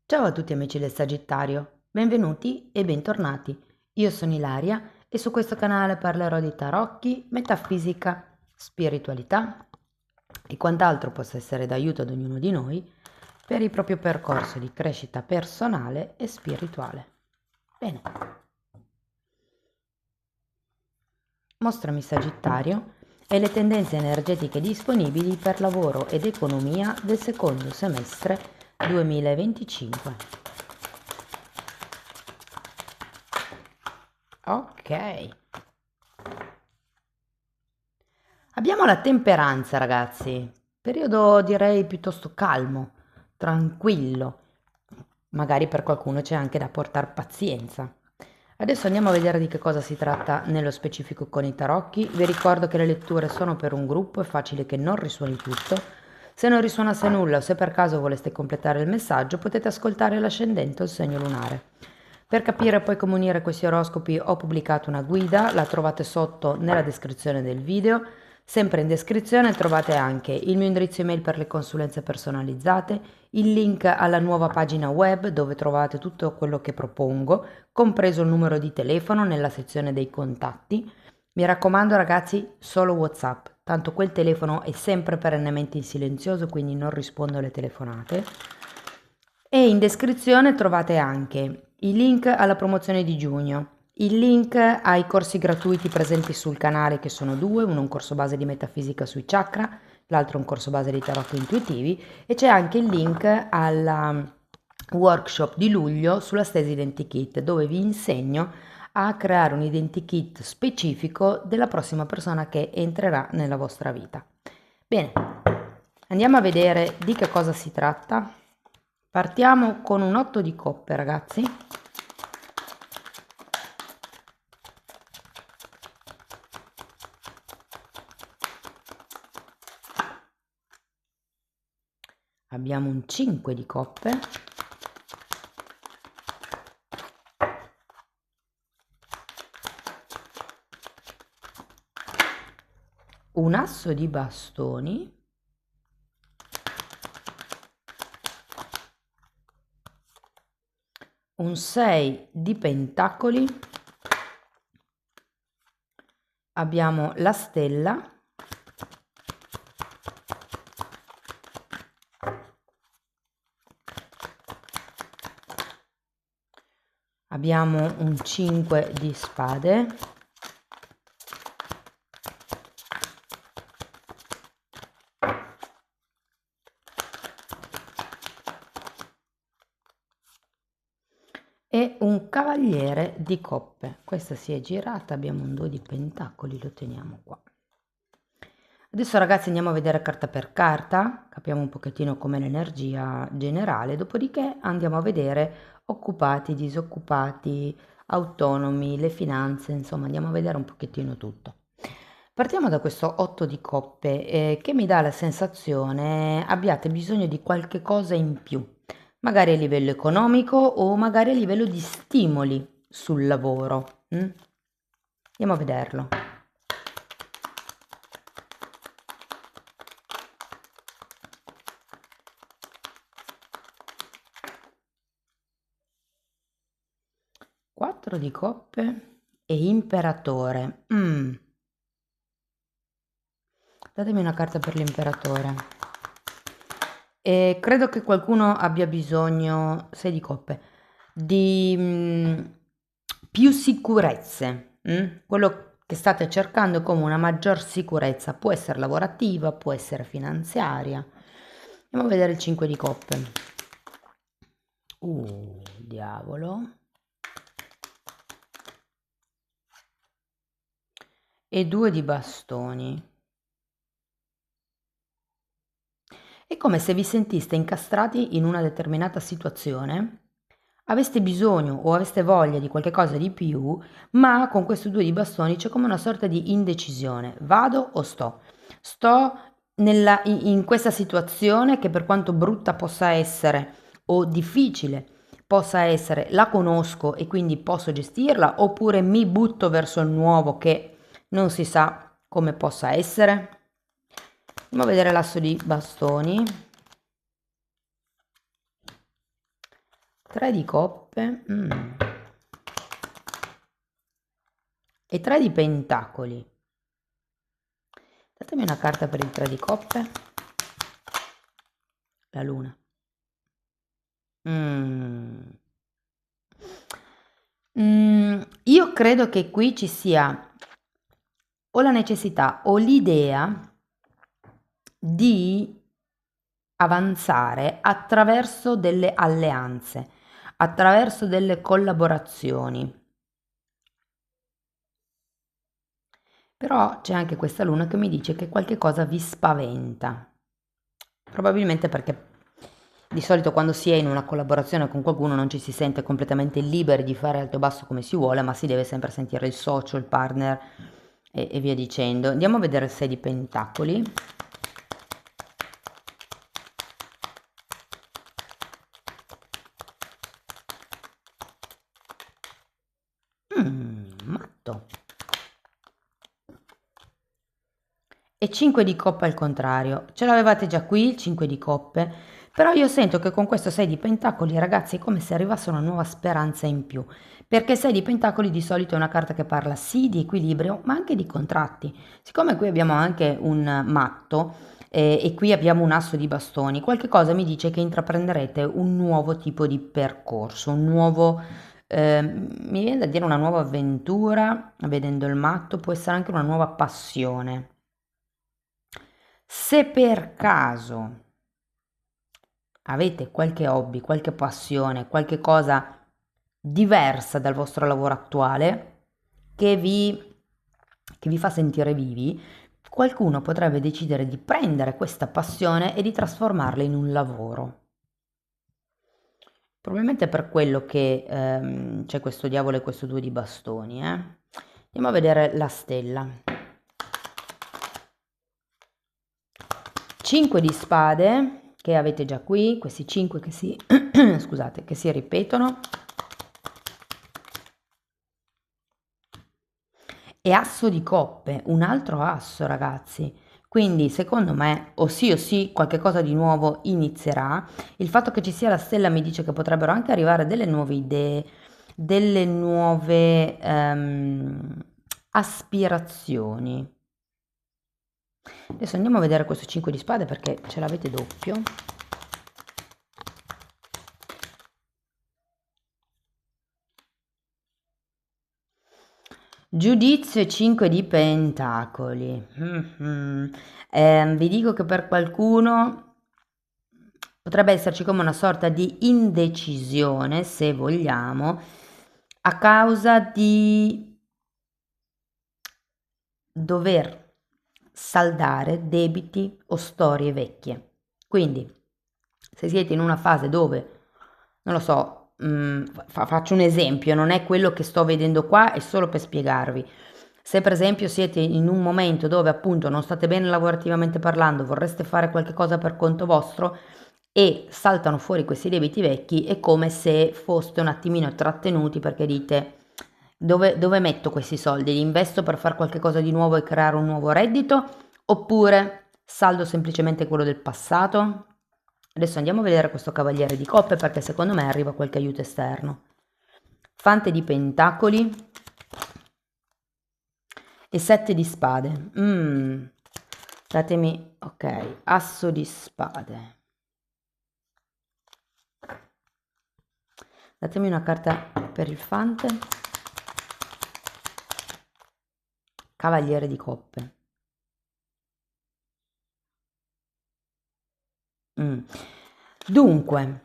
Ciao a tutti amici del Sagittario, benvenuti e bentornati. Io sono Ilaria e su questo canale parlerò di tarocchi, metafisica, spiritualità e quant'altro possa essere d'aiuto ad ognuno di noi per il proprio percorso di crescita personale e spirituale. Bene, mostrami Sagittario e le tendenze energetiche disponibili per lavoro ed economia del secondo semestre 2025. Ok. Abbiamo la temperanza, ragazzi. Periodo direi piuttosto calmo, tranquillo. Magari per qualcuno c'è anche da portare pazienza. Adesso andiamo a vedere di che cosa si tratta nello specifico con i tarocchi. Vi ricordo che le letture sono per un gruppo, è facile che non risuoni tutto. Se non risuonasse nulla o se per caso voleste completare il messaggio, potete ascoltare l'ascendente o il segno lunare. Per capire poi come unire questi oroscopi ho pubblicato una guida, la trovate sotto nella descrizione del video. Sempre in descrizione trovate anche il mio indirizzo email per le consulenze personalizzate, il link alla nuova pagina web dove trovate tutto quello che propongo, compreso il numero di telefono nella sezione dei contatti. Mi raccomando ragazzi, solo WhatsApp, tanto quel telefono è sempre perennemente in silenzioso, quindi non rispondo alle telefonate. E in descrizione trovate anche il link alla promozione di giugno, il link ai corsi gratuiti presenti sul canale che sono due, uno un corso base di metafisica sui chakra, l'altro un corso base di tarocchi intuitivi e c'è anche il link al workshop di luglio sulla stesi identikit dove vi insegno a creare un identikit specifico della prossima persona che entrerà nella vostra vita. Bene, andiamo a vedere di che cosa si tratta. Partiamo con un 8 di coppe, ragazzi. Abbiamo un 5 di coppe. Un asso di bastoni. Un 6 di pentacoli. Abbiamo la stella. Abbiamo un 5 di spade. E un cavaliere di coppe. Questa si è girata, abbiamo un 2 di pentacoli, lo teniamo qua. Adesso ragazzi andiamo a vedere carta per carta, capiamo un pochettino com'è l'energia generale, dopodiché andiamo a vedere occupati, disoccupati, autonomi, le finanze, insomma andiamo a vedere un pochettino tutto. Partiamo da questo 8 di coppe che mi dà la sensazione abbiate bisogno di qualche cosa in più, magari a livello economico o magari a livello di stimoli sul lavoro. Andiamo a vederlo. Quattro di coppe e imperatore. Datemi una carta per l'imperatore. E credo che qualcuno abbia bisogno, 6 di coppe, di più sicurezze. Quello che state cercando è come una maggior sicurezza. Può essere lavorativa, può essere finanziaria. Andiamo a vedere il 5 di coppe. Diavolo. E 2 di bastoni. È come se vi sentiste incastrati in una determinata situazione, aveste bisogno o aveste voglia di qualche cosa di più, ma con questi 2 di bastoni c'è come una sorta di indecisione. Vado o sto? Sto in questa situazione che per quanto brutta possa essere o difficile possa essere, la conosco e quindi posso gestirla, oppure mi butto verso il nuovo che non si sa come possa essere. Andiamo a vedere l'asso di bastoni. 3 di coppe e 3 di pentacoli. Datemi una carta per il 3 di coppe. La luna. Io credo che qui ci sia o la necessità o l'idea di avanzare attraverso delle alleanze, attraverso delle collaborazioni. Però c'è anche questa luna che mi dice che qualche cosa vi spaventa. Probabilmente perché di solito quando si è in una collaborazione con qualcuno non ci si sente completamente liberi di fare alto e basso come si vuole, ma si deve sempre sentire il socio, il partner e via dicendo. Andiamo a vedere il 6 di pentacoli. Matto. E 5 di coppe al contrario. Ce l'avevate già qui il 5 di coppe, però io sento che con questo 6 di pentacoli, ragazzi, è come se arrivasse una nuova speranza in più, perché il 6 di pentacoli di solito è una carta che parla sì di equilibrio, ma anche di contratti. Siccome qui abbiamo anche un matto e qui abbiamo un asso di bastoni, qualche cosa mi dice che intraprenderete un nuovo tipo di percorso, un nuovo mi viene da dire una nuova avventura, vedendo il matto, può essere anche una nuova passione. Se per caso avete qualche hobby, qualche passione, qualche cosa diversa dal vostro lavoro attuale che vi fa sentire vivi, qualcuno potrebbe decidere di prendere questa passione e di trasformarla in un lavoro. Probabilmente è per quello che c'è questo diavolo e questo 2 di bastoni. Andiamo a vedere la stella. 5 di spade, che avete già qui, questi 5 che si, scusate, che si ripetono. E asso di coppe, un altro asso, ragazzi. Quindi secondo me o sì qualche cosa di nuovo inizierà. Il fatto che ci sia la stella mi dice che potrebbero anche arrivare delle nuove idee, delle nuove aspirazioni. Adesso andiamo a vedere questo 5 di spade perché ce l'avete doppio. Giudizio e 5 di pentacoli. Vi dico che per qualcuno potrebbe esserci come una sorta di indecisione, se vogliamo, a causa di dover saldare debiti o storie vecchie. Quindi, se siete in una fase dove, non lo so, faccio un esempio, non è quello che sto vedendo qua, è solo per spiegarvi. Se per esempio siete in un momento dove appunto non state bene lavorativamente parlando, vorreste fare qualche cosa per conto vostro e saltano fuori questi debiti vecchi, è come se foste un attimino trattenuti perché dite dove metto questi soldi? Li investo per fare qualche cosa di nuovo e creare un nuovo reddito? Oppure saldo semplicemente quello del passato? Adesso andiamo a vedere questo cavaliere di coppe perché secondo me arriva qualche aiuto esterno. Fante di pentacoli e 7 di spade. Datemi, ok, asso di spade. Datemi una carta per il fante. Cavaliere di coppe. Dunque,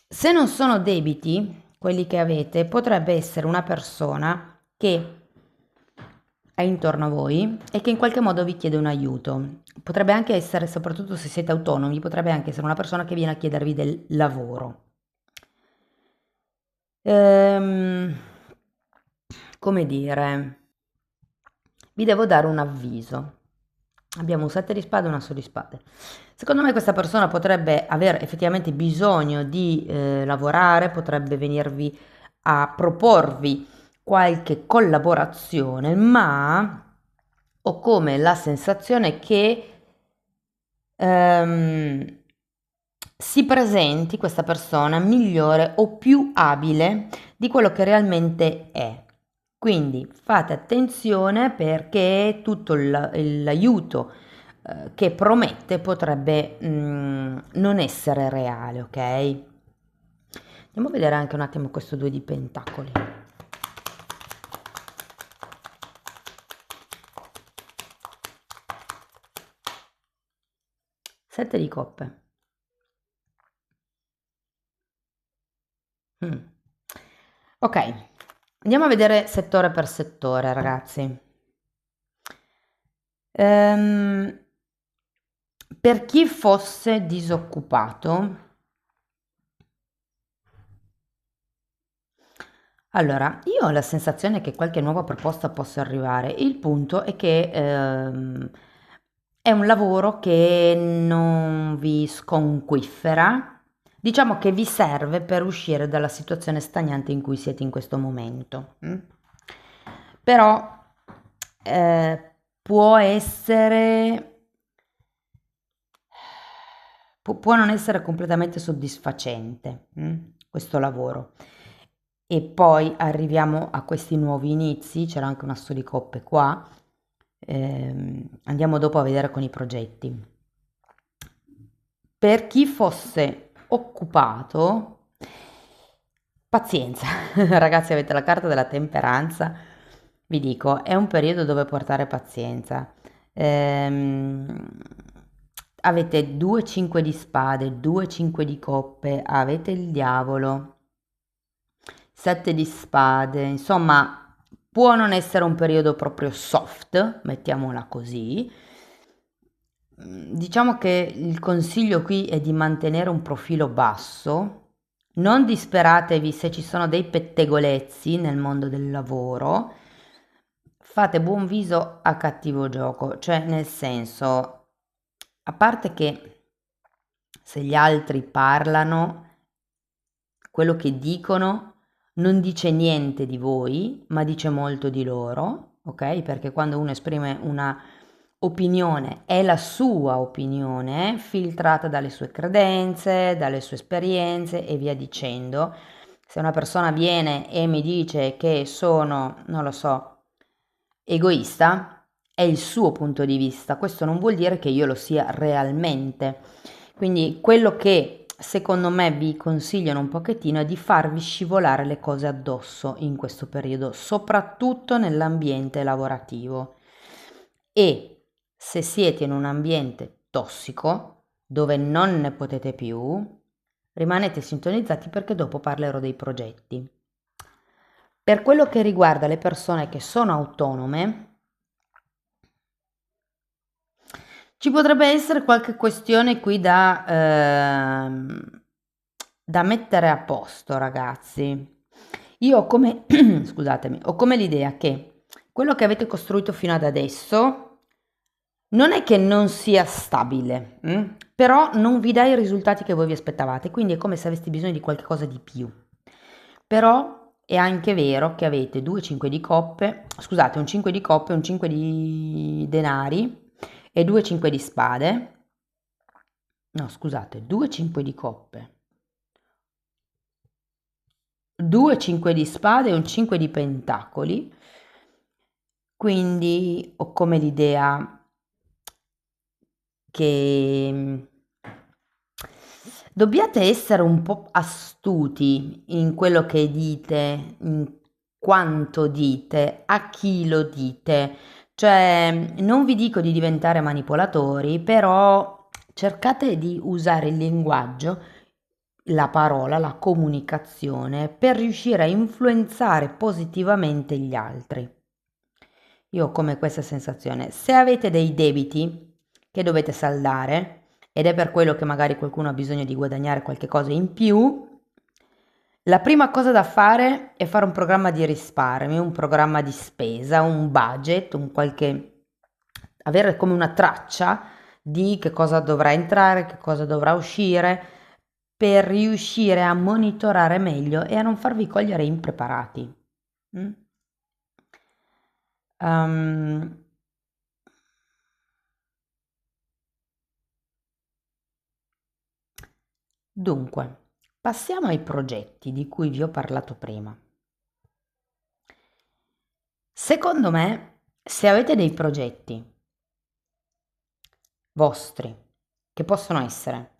se non sono debiti, quelli che avete, potrebbe essere una persona che è intorno a voi e che in qualche modo vi chiede un aiuto. Potrebbe anche essere, soprattutto se siete autonomi, potrebbe anche essere una persona che viene a chiedervi del lavoro. Come dire, vi devo dare un avviso. Abbiamo un 7 di spade e un asso di spade. Secondo me questa persona potrebbe avere effettivamente bisogno di lavorare, potrebbe venirvi a proporvi qualche collaborazione, ma ho come la sensazione che si presenti questa persona migliore o più abile di quello che realmente è. Quindi fate attenzione perché tutto l'aiuto che promette potrebbe non essere reale, ok? Andiamo a vedere anche un attimo questo 2 di pentacoli. Sette di coppe. Mm. Ok, andiamo a vedere settore per settore, ragazzi. Ehm, per chi fosse disoccupato, allora, io ho la sensazione che qualche nuova proposta possa arrivare. Il punto è che è un lavoro che non vi sconquiffera, diciamo che vi serve per uscire dalla situazione stagnante in cui siete in questo momento. Però può essere, può non essere completamente soddisfacente, questo lavoro. E poi arriviamo a questi nuovi inizi, c'era anche un asso di coppe qua, andiamo dopo a vedere con i progetti. Per chi fosse occupato, pazienza, ragazzi, avete la carta della temperanza, vi dico, è un periodo dove portare pazienza. Ehm, avete 2 5 di spade, 2 5 di coppe, avete il diavolo, 7 di spade, insomma, può non essere un periodo proprio soft, mettiamola così. Diciamo che il consiglio qui è di mantenere un profilo basso. Non disperatevi se ci sono dei pettegolezzi nel mondo del lavoro. Fate buon viso a cattivo gioco, cioè nel senso, a parte che se gli altri parlano, quello che dicono non dice niente di voi, ma dice molto di loro, ok? Perché quando uno esprime una opinione è la sua opinione, filtrata dalle sue credenze, dalle sue esperienze e via dicendo. Se una persona viene e mi dice che sono, non lo so, egoista, è il suo punto di vista, questo non vuol dire che io lo sia realmente. Quindi quello che secondo me vi consigliano un pochettino è di farvi scivolare le cose addosso in questo periodo, soprattutto nell'ambiente lavorativo. E se siete in un ambiente tossico, dove non ne potete più, rimanete sintonizzati perché dopo parlerò dei progetti. Per quello che riguarda le persone che sono autonome, ci potrebbe essere qualche questione qui da mettere a posto, ragazzi. Io ho come, scusatemi, ho come l'idea che quello che avete costruito fino ad adesso non è che non sia stabile, però non vi dà i risultati che voi vi aspettavate, quindi è come se aveste bisogno di qualcosa di più. Però è anche vero che avete 2 5 di coppe, scusate, un 5 di coppe, un 5 di denari e 2 5 di spade. No, scusate, 2 5 di coppe, 2 5 di spade e un 5 di pentacoli. Quindi ho come l'idea che dobbiate essere un po' astuti in quello che dite, in quanto dite, a chi lo dite. Cioè, non vi dico di diventare manipolatori, però cercate di usare il linguaggio, la parola, la comunicazione per riuscire a influenzare positivamente gli altri. Io ho come questa sensazione. Se avete dei debiti che dovete saldare, ed è per quello che magari qualcuno ha bisogno di guadagnare qualche cosa in più, la prima cosa da fare è fare un programma di risparmio, un programma di spesa, un budget, avere come una traccia di che cosa dovrà entrare, che cosa dovrà uscire, per riuscire a monitorare meglio e a non farvi cogliere impreparati. Mm? Ehm, Dunque, passiamo ai progetti di cui vi ho parlato prima. Secondo me, se avete dei progetti vostri, che possono essere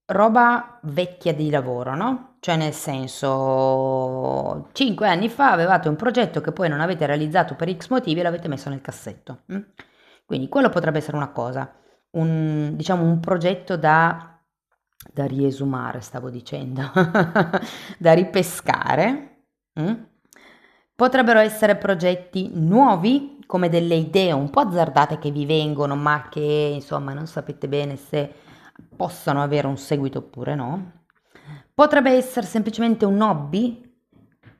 roba vecchia di lavoro, no? Cioè nel senso, 5 anni fa avevate un progetto che poi non avete realizzato per X motivi e l'avete messo nel cassetto. Quindi quello potrebbe essere una cosa, diciamo un progetto da riesumare, stavo dicendo, da ripescare. mm? Potrebbero essere progetti nuovi, come delle idee un po' azzardate che vi vengono, ma che insomma non sapete bene se possano avere un seguito oppure no. Potrebbe essere semplicemente un hobby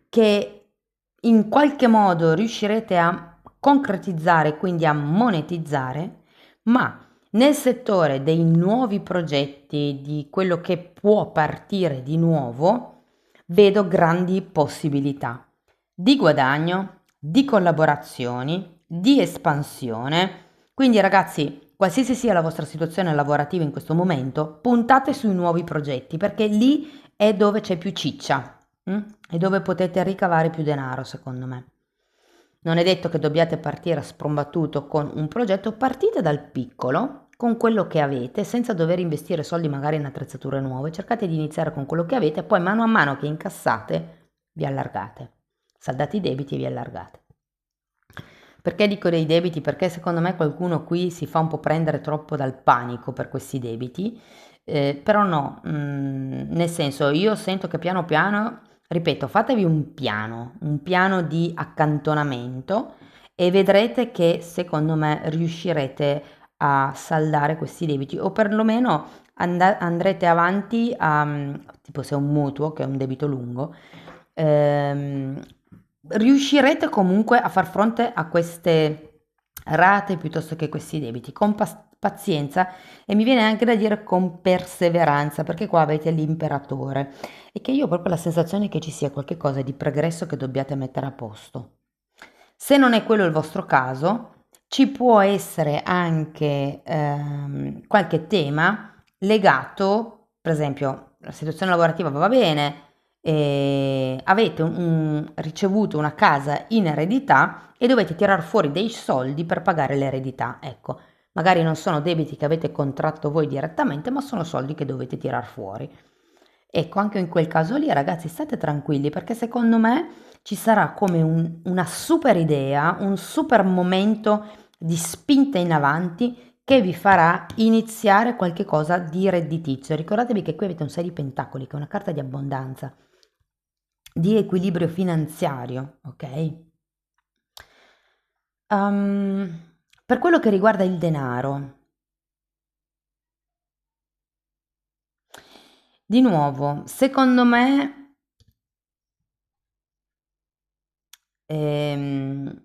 che in qualche modo riuscirete a concretizzare, quindi a monetizzare, ma nel settore dei nuovi progetti, di quello che può partire di nuovo, vedo grandi possibilità di guadagno, di collaborazioni, di espansione. Quindi ragazzi, qualsiasi sia la vostra situazione lavorativa in questo momento, puntate sui nuovi progetti perché lì è dove c'è più ciccia, e dove potete ricavare più denaro, secondo me. Non è detto che dobbiate partire a sprombattuto con un progetto, partite dal piccolo, con quello che avete, senza dover investire soldi magari in attrezzature nuove, cercate di iniziare con quello che avete e poi mano a mano che incassate vi allargate, saldate i debiti e vi allargate. Perché dico dei debiti? Perché secondo me qualcuno qui si fa un po' prendere troppo dal panico per questi debiti, però no, nel senso io sento che piano piano, ripeto, fatevi un piano di accantonamento e vedrete che secondo me riuscirete a saldare questi debiti o perlomeno andrete avanti a, tipo se è un mutuo che è un debito lungo, ehm, riuscirete comunque a far fronte a queste rate piuttosto che questi debiti con pazienza e mi viene anche da dire con perseveranza, perché qua avete l'imperatore e che io ho proprio la sensazione che ci sia qualche cosa di pregresso che dobbiate mettere a posto. Se non è quello il vostro caso, ci può essere anche qualche tema legato, per esempio, la situazione lavorativa va bene, avete ricevuto una casa in eredità e dovete tirar fuori dei soldi per pagare l'eredità. Ecco, magari non sono debiti che avete contratto voi direttamente, ma sono soldi che dovete tirar fuori. Ecco, anche in quel caso lì, ragazzi, state tranquilli perché secondo me ci sarà come una super idea, un super momento di spinta in avanti che vi farà iniziare qualche cosa di redditizio. Ricordatevi che qui avete un 6 di pentacoli, che è una carta di abbondanza, di equilibrio finanziario, ok? Per quello che riguarda il denaro, di nuovo, secondo me ehm,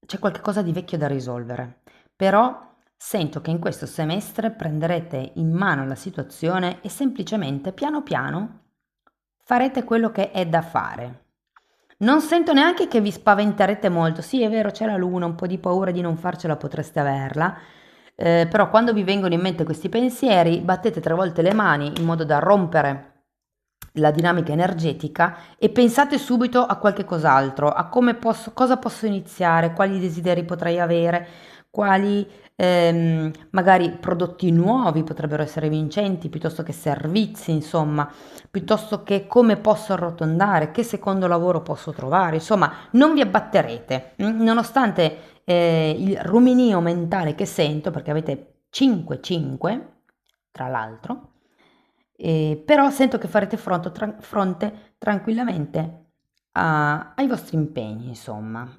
c'è qualcosa di vecchio da risolvere, però sento che in questo semestre prenderete in mano la situazione e semplicemente piano piano farete quello che è da fare. Non sento neanche che vi spaventerete molto. Sì, è vero, c'è la luna, un po' di paura di non farcela potreste averla, però quando vi vengono in mente questi pensieri, battete 3 volte le mani in modo da rompere la dinamica energetica e pensate subito a qualche cos'altro, a cosa posso iniziare, quali desideri potrei avere, quali magari prodotti nuovi potrebbero essere vincenti, piuttosto che servizi, insomma, piuttosto che come posso arrotondare, che secondo lavoro posso trovare, insomma, non vi abbatterete, nonostante il ruminio mentale che sento, perché avete 5-5, tra l'altro, però sento che farete fronte tranquillamente ai vostri impegni, insomma.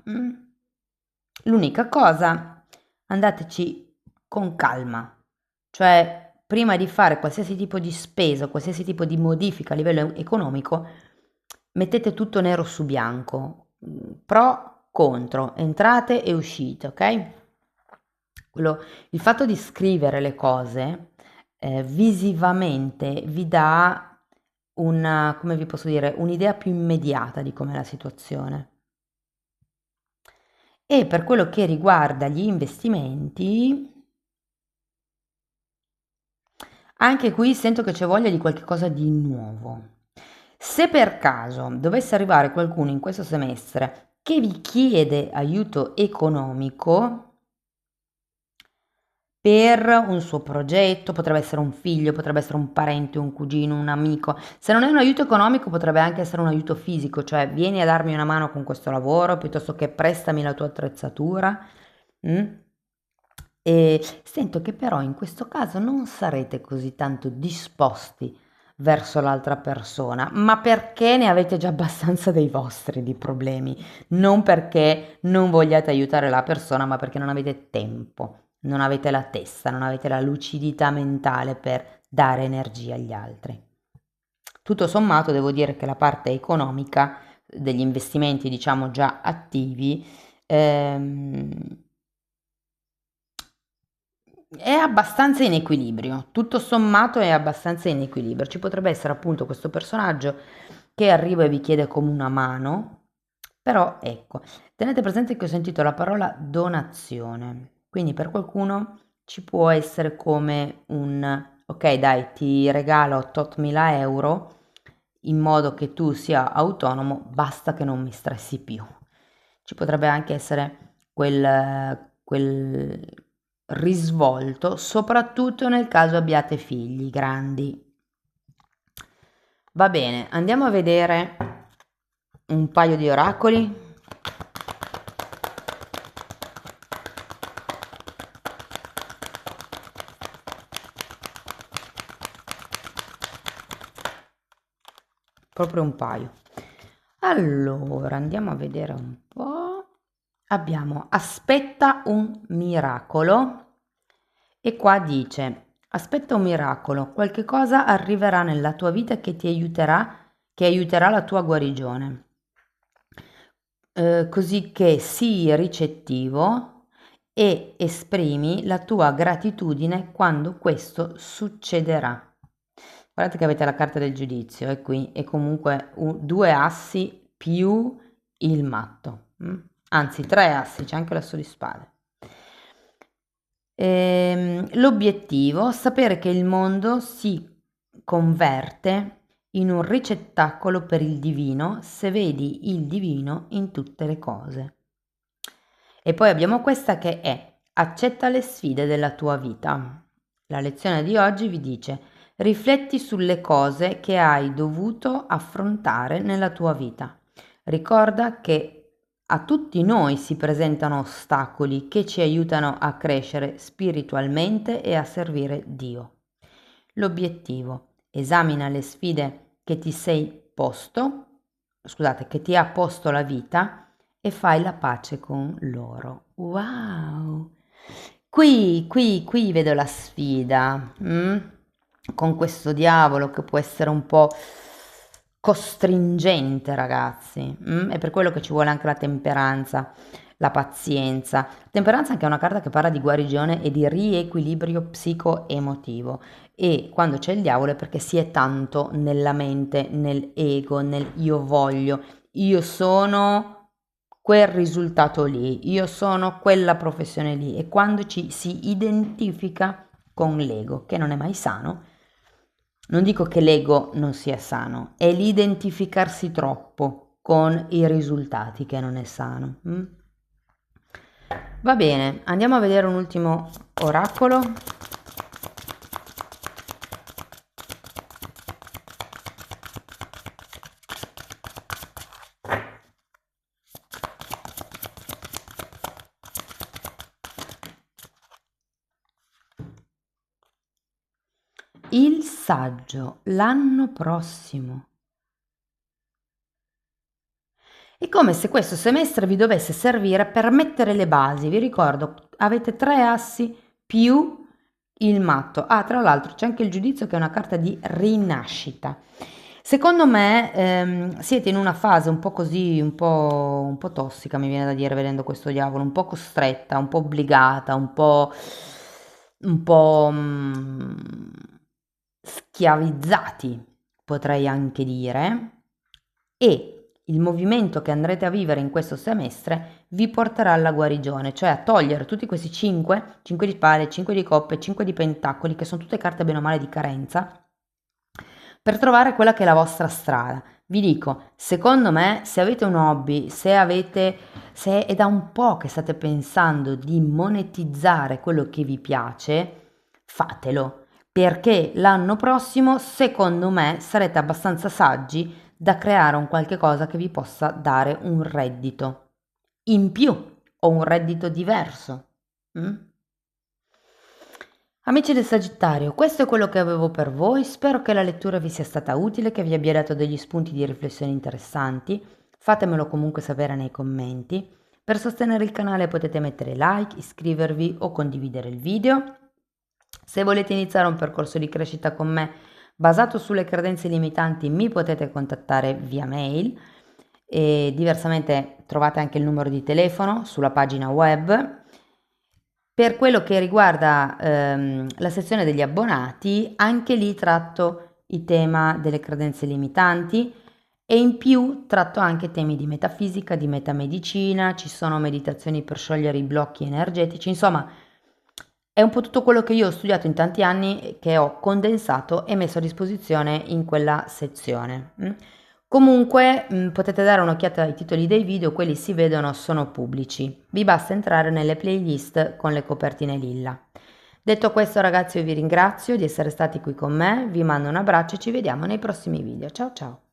L'unica cosa, andateci con calma, cioè prima di fare qualsiasi tipo di spesa, qualsiasi tipo di modifica a livello economico, mettete tutto nero su bianco, pro, contro, entrate e uscite, ok? Il fatto di scrivere le cose visivamente vi dà una, come vi posso dire, un'idea più immediata di com'è la situazione. E per quello che riguarda gli investimenti, Anche qui sento che c'è voglia di qualche cosa di nuovo. Se per caso dovesse arrivare qualcuno in questo semestre che vi chiede aiuto economico per un suo progetto, potrebbe essere un figlio, potrebbe essere un parente, un cugino, un amico. Se non è un aiuto economico, potrebbe anche essere un aiuto fisico, cioè vieni a darmi una mano con questo lavoro piuttosto che prestami la tua attrezzatura. Mm? E sento che però in questo caso non sarete così tanto disposti verso l'altra persona, ma perché ne avete già abbastanza dei vostri di problemi, non perché non vogliate aiutare la persona, ma perché non avete tempo, non avete la testa, non avete la lucidità mentale per dare energia agli altri. Tutto sommato devo dire che la parte economica degli investimenti, diciamo già attivi, ehm, è abbastanza in equilibrio, tutto sommato è abbastanza in equilibrio. Ci potrebbe essere appunto questo personaggio che arriva e vi chiede come una mano, però ecco, tenete presente che ho sentito la parola donazione, quindi per qualcuno ci può essere come un ok, dai, ti regalo tot mila euro in modo che tu sia autonomo, basta che non mi stressi più. Ci potrebbe anche essere quel risvolto, soprattutto nel caso abbiate figli grandi. Va bene, andiamo a vedere un paio di oracoli. Proprio un paio. Allora, andiamo a vedere un po'. Abbiamo aspetta un miracolo e qua dice aspetta un miracolo, qualche cosa arriverà nella tua vita che aiuterà la tua guarigione. Così che sii ricettivo e esprimi la tua gratitudine quando questo succederà. Guardate che avete la carta del giudizio e qui è comunque due assi più il matto, anzi tre assi, c'è anche l'asso di spade. L'obiettivo, sapere che il mondo si converte in un ricettacolo per il divino se vedi il divino in tutte le cose. E poi abbiamo questa che è accetta le sfide della tua vita. La lezione di oggi vi dice rifletti sulle cose che hai dovuto affrontare nella tua vita. Ricorda che a tutti noi si presentano ostacoli che ci aiutano a crescere spiritualmente e a servire Dio. L'obiettivo: esamina le sfide che ti sei posto, scusate, che ti ha posto la vita e fai la pace con loro. Wow! Qui vedo la sfida, con questo diavolo che può essere un po' costringente, ragazzi. È per quello che ci vuole anche la temperanza, la pazienza. Temperanza è anche una carta che parla di guarigione e di riequilibrio psico-emotivo. E quando c'è il diavolo è perché si è tanto nella mente, nell'ego, nel io voglio, io sono quel risultato lì, io sono quella professione lì e quando ci si identifica con l'ego, che non è mai sano, non dico che l'ego non sia sano, è l'identificarsi troppo con i risultati che non è sano. Va bene, andiamo a vedere un ultimo oracolo. Il saggio l'anno prossimo. È come se questo semestre vi dovesse servire per mettere le basi. Vi ricordo, avete tre assi più il matto. Ah, tra l'altro c'è anche il giudizio che è una carta di rinascita. Secondo me siete in una fase un po' così, un po' tossica, mi viene da dire, vedendo questo diavolo, un po' costretta, un po' obbligata, un po' schiavizzati, potrei anche dire. E il movimento che andrete a vivere in questo semestre vi porterà alla guarigione, cioè a togliere tutti questi 5 di spade, 5 di coppe, 5 di pentacoli, che sono tutte carte bene o male di carenza, per trovare quella che è la vostra strada. Vi dico, secondo me, se avete un hobby, se è da un po' che state pensando di monetizzare quello che vi piace, fatelo, perché l'anno prossimo, secondo me, sarete abbastanza saggi da creare un qualche cosa che vi possa dare un reddito in più o un reddito diverso. Mm? Amici del Sagittario, questo è quello che avevo per voi, spero che la lettura vi sia stata utile, che vi abbia dato degli spunti di riflessione interessanti, fatemelo comunque sapere nei commenti. Per sostenere il canale potete mettere like, iscrivervi o condividere il video. Se volete iniziare un percorso di crescita con me basato sulle credenze limitanti, mi potete contattare via mail e diversamente trovate anche il numero di telefono sulla pagina web. Per quello che riguarda la sezione degli abbonati, anche lì tratto il tema delle credenze limitanti e in più tratto anche temi di metafisica, di metamedicina, ci sono meditazioni per sciogliere i blocchi energetici, insomma è un po' tutto quello che io ho studiato in tanti anni che ho condensato e messo a disposizione in quella sezione. Comunque potete dare un'occhiata ai titoli dei video, quelli si vedono, sono pubblici. Vi basta entrare nelle playlist con le copertine lilla. Detto questo ragazzi, io vi ringrazio di essere stati qui con me, vi mando un abbraccio e ci vediamo nei prossimi video. Ciao ciao!